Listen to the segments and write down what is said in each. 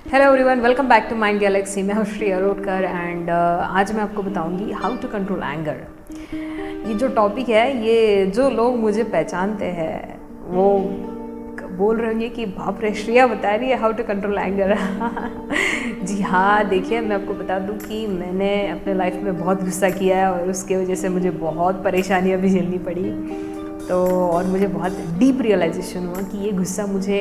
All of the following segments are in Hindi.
Hello everyone, welcome back to Mind Galaxy. मैं हूँ श्री अरोड़कर एंड आज मैं आपको बताऊंगी हाउ टू कंट्रोल एंगर। ये जो टॉपिक है, ये जो लोग मुझे पहचानते हैं वो बोल रहे होंगे कि बाप रे, श्रेया बता रही है हाउ टू कंट्रोल एंगर। जी हाँ, देखिए मैं आपको बता दूं कि मैंने अपने लाइफ में बहुत गुस्सा किया है और उसके वजह से मुझे बहुत परेशानियाँ भी झेलनी पड़ी। तो और मुझे बहुत डीप रियलाइजेशन हुआ कि ये गुस्सा मुझे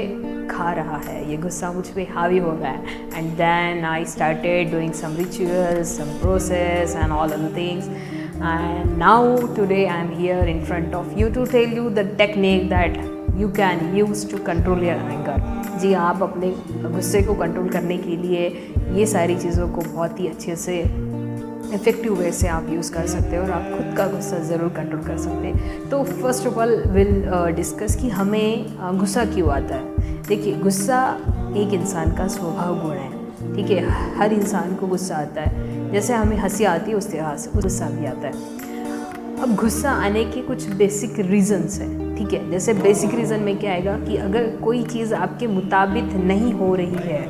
खा रहा है, ये गुस्सा मुझ पे हावी हो गया है। And then I started doing some rituals, some process and all other things, and now today I am here in front of you to tell you the technique that you can use to control your anger. जी, आप अपने गुस्से को कंट्रोल करने के लिए ये सारी चीज़ों को बहुत ही अच्छे से इफ़ेक्टिव वे से आप यूज़ कर सकते हो और आप खुद का गुस्सा ज़रूर कंट्रोल कर सकते हैं। तो first of all will discuss कि हमें गुस्सा क्यों आता है। देखिए, गुस्सा एक इंसान का स्वभाव गुण है, ठीक है। हर इंसान को गुस्सा आता है, जैसे हमें हंसी आती है उस तरह से गुस्सा भी आता है। अब गुस्सा आने के कुछ बेसिक रीज़न्स हैं, ठीक है। जैसे बेसिक रीज़न में क्या आएगा कि अगर कोई चीज़ आपके मुताबिक नहीं हो रही है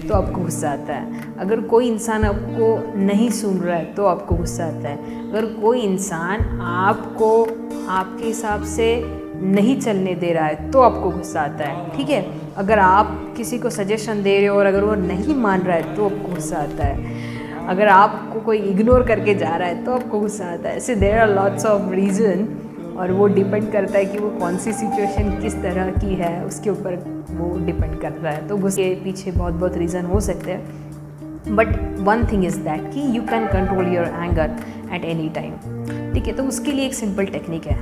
तो आपको गुस्सा आता है। अगर कोई इंसान आपको नहीं सुन रहा है तो आपको गुस्सा आता है। अगर कोई इंसान आपको आपके हिसाब से नहीं चलने दे रहा है तो आपको गुस्सा आता है, ठीक है। अगर आप किसी को सजेशन दे रहे हो और अगर वो नहीं मान रहा है तो आपको गुस्सा आता है। अगर आपको कोई इग्नोर करके जा रहा है तो आपको गुस्सा आता है। ऐसे there are lots of reason और वो डिपेंड करता है कि वो कौन सी सिचुएशन किस तरह की है, उसके ऊपर वो डिपेंड करता है। तो गुस्से के पीछे बहुत रीज़न हो सकते हैं, but one thing is that कि you can control your anger at any time, ठीक है। तो उसके लिए एक सिंपल टेक्निक है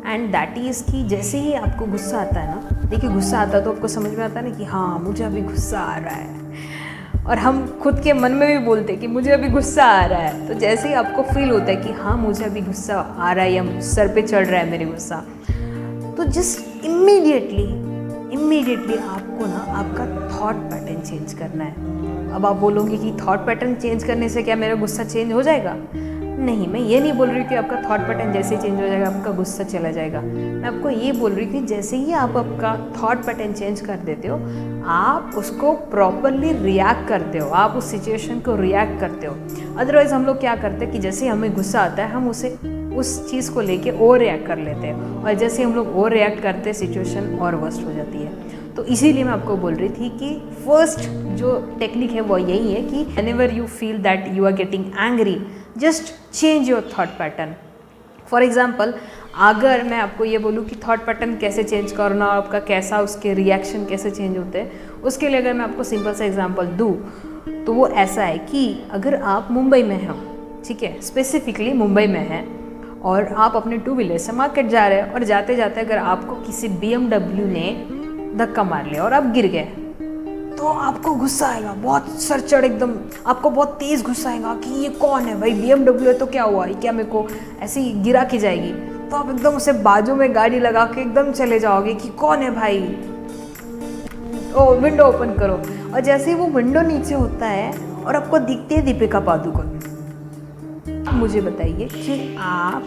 एंड दैट इज़ कि जैसे ही आपको गुस्सा आता है ना, देखिए गुस्सा आता है तो आपको समझ में आता है ना कि हाँ, मुझे अभी गुस्सा आ रहा है, और हम खुद के मन में भी बोलते हैं कि मुझे अभी गुस्सा आ रहा है। तो जैसे ही आपको फील होता है कि हाँ, मुझे अभी गुस्सा आ रहा है या सर पे चढ़ रहा है मेरे गुस्सा, तो जस्ट इमीडिएटली आपको ना आपका थॉट पैटर्न चेंज करना है। अब आप बोलोगे कि थॉट पैटर्न चेंज करने से क्या मेरा गुस्सा चेंज हो जाएगा? नहीं, मैं ये नहीं बोल रही कि आपका थॉट पैटर्न जैसे ही चेंज हो जाएगा आपका गुस्सा चला जाएगा। मैं आपको ये बोल रही थी जैसे ही आप आपका थॉट पैटर्न चेंज कर देते हो, आप उसको प्रॉपरली रिएक्ट करते हो, आप उस सिचुएशन को रिएक्ट करते हो। अदरवाइज़ हम लोग क्या करते हैं कि जैसे ही हमें गुस्सा आता है हम उसे उस चीज़ को लेके ओवर रिएक्ट कर लेते हैं, और जैसे हम लोग ओवर रिएक्ट करते हैं सिचुएशन और वर्स्ट हो जाती है। तो इसीलिए मैं आपको बोल रही थी कि फर्स्ट जो टेक्निक है वो यही है कि whenever you feel that you are getting angry, just change your thought pattern. For example, अगर मैं आपको ये बोलूँ कि थॉट पैटर्न कैसे चेंज करना और आपका कैसा उसके रिएक्शन कैसे चेंज होते हैं, उसके लिए अगर मैं आपको सिंपल सा एग्जाम्पल दूँ तो वो ऐसा है कि अगर आप मुंबई में हो, ठीक है, स्पेसिफिकली मुंबई में हैं और आप अपने टू व्हीलर से मार्केट जा रहे हैं और जाते जाते अगर आपको किसी BMW ने धक्का मार लिया और आप गिर गए, तो आपको गुस्सा आएगा, बहुत सर चढ़ एकदम आपको बहुत तेज़ गुस्सा आएगा कि ये कौन है भाई, BMW है तो क्या हुआ, ये क्या मेरे को ऐसे ही गिरा के जाएगी। तो आप एकदम उसे बाजू में गाड़ी लगा के एकदम चले जाओगे कि कौन है भाई, ओ विंडो ओपन करो। और जैसे ही वो विंडो नीचे होता है और आपको दिखती है दीपिका पादुकोण, मुझे बताइए कि आप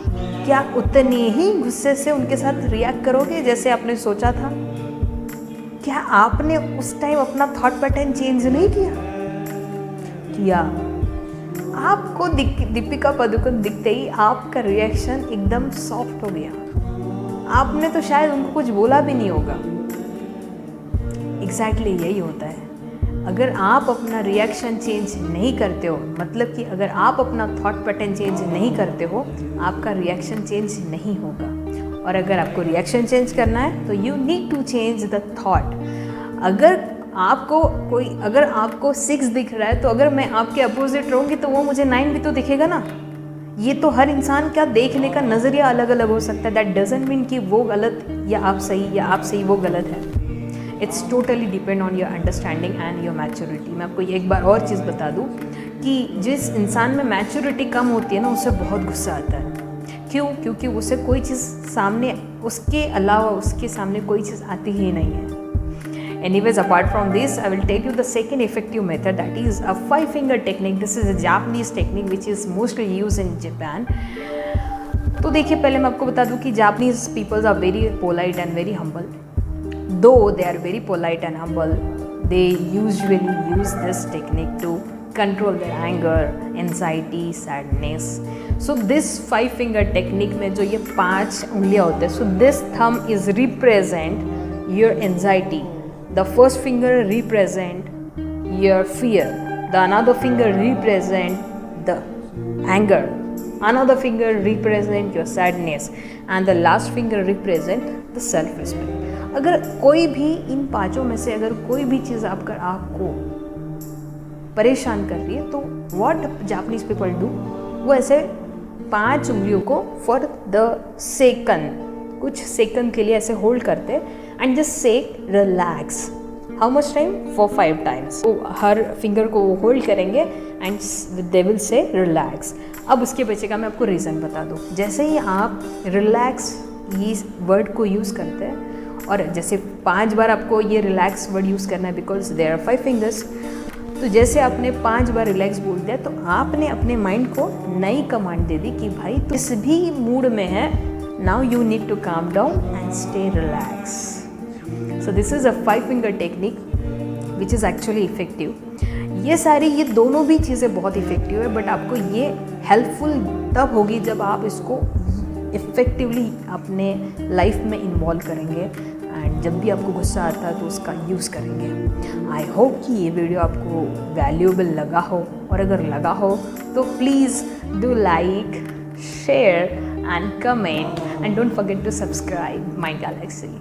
क्या उतने ही गुस्से से उनके साथ रिएक्ट करोगे जैसे आपने सोचा था? क्या आपने उस टाइम अपना थॉट पैटर्न चेंज नहीं किया? आपको दीपिका पादुकोण दिखते ही आपका रिएक्शन एकदम सॉफ्ट हो गया, आपने तो शायद उनको कुछ बोला भी नहीं होगा। एग्जैक्टली यही होता है। अगर आप अपना रिएक्शन चेंज नहीं करते हो, मतलब कि अगर आप अपना थॉट पैटर्न चेंज नहीं करते हो, आपका रिएक्शन चेंज नहीं होगा। और अगर आपको रिएक्शन चेंज करना है तो you need to change the thought. अगर आपको 6 दिख रहा है तो अगर मैं आपके अपोजिट रहूँगी तो वो मुझे 9 भी तो दिखेगा ना। ये तो हर इंसान का देखने का नज़रिया अलग अलग हो सकता है। दैट डजंट मीन कि वो गलत या आप सही वो गलत है। It's totally depend on your understanding and your maturity. मैं आपको एक बार और चीज़ बता दूँ कि जिस इंसान में मैच्योरिटी कम होती है ना, उससे बहुत गुस्सा आता है। क्यों? क्योंकि उसे कोई चीज़ सामने, उसके अलावा उसके सामने कोई चीज़ आती ही नहीं है। Anyways, apart from this, I will tell you the second effective method, that is a 5-finger technique. This is a Japanese technique which is mostly used in Japan. तो देखिए, पहले मैं आपको बता दूं कि Japanese peoples are very polite and very humble. Though they are very polite and humble, they usually use this technique to control their anger, anxiety, sadness. So this 5 finger technique में जो ये 5 उंगलियाँ होते हैं, so this thumb is represent your anxiety, the first finger represent your fear, the another finger represent the anger, another finger represent your sadness, and the last finger represent the self respect. अगर कोई भी इन पांचों में से अगर कोई भी चीज़ आपको परेशान कर रही है, तो व्हाट जापानीज पीपल डू, वो ऐसे 5 उंगलियों को फॉर द सेकंड, कुछ सेकंड के लिए ऐसे होल्ड करते हैं and just say relax. How much time? For 5 times. तो हर फिंगर को वो होल्ड करेंगे and they will say relax. अब उसके पीछे का मैं आपको रीज़न बता दूँ. जैसे ही आप रिलैक्स ये वर्ड को यूज़ करते हैं, और जैसे 5 बार आपको ये रिलैक्स वर्ड यूज़ करना है बिकॉज देयर आर 5 फिंगर्स, तो जैसे आपने 5 बार रिलैक्स बोल दिया, तो आपने अपने माइंड को नई कमांड दे दी कि भाई तू इस भी मूड में है, now you need to calm down and stay relax. So this is a 5 finger technique which is actually effective. ये दोनों भी चीज़ें बहुत इफेक्टिव है, बट आपको ये हेल्पफुल तब होगी जब आप इसको इफ़ेक्टिवली अपने लाइफ में इन्वॉल्व करेंगे एंड जब भी आपको गुस्सा आता है तो उसका यूज़ करेंगे. आई होप कि ये वीडियो आपको वैल्यूएबल लगा हो, और अगर लगा हो तो please do like, share and comment and don't forget to subscribe Mind Galaxy.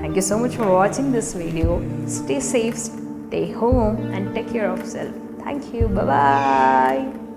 Thank you so much for watching this video. Stay safe, stay home and take care of yourself. Thank you. Bye-bye.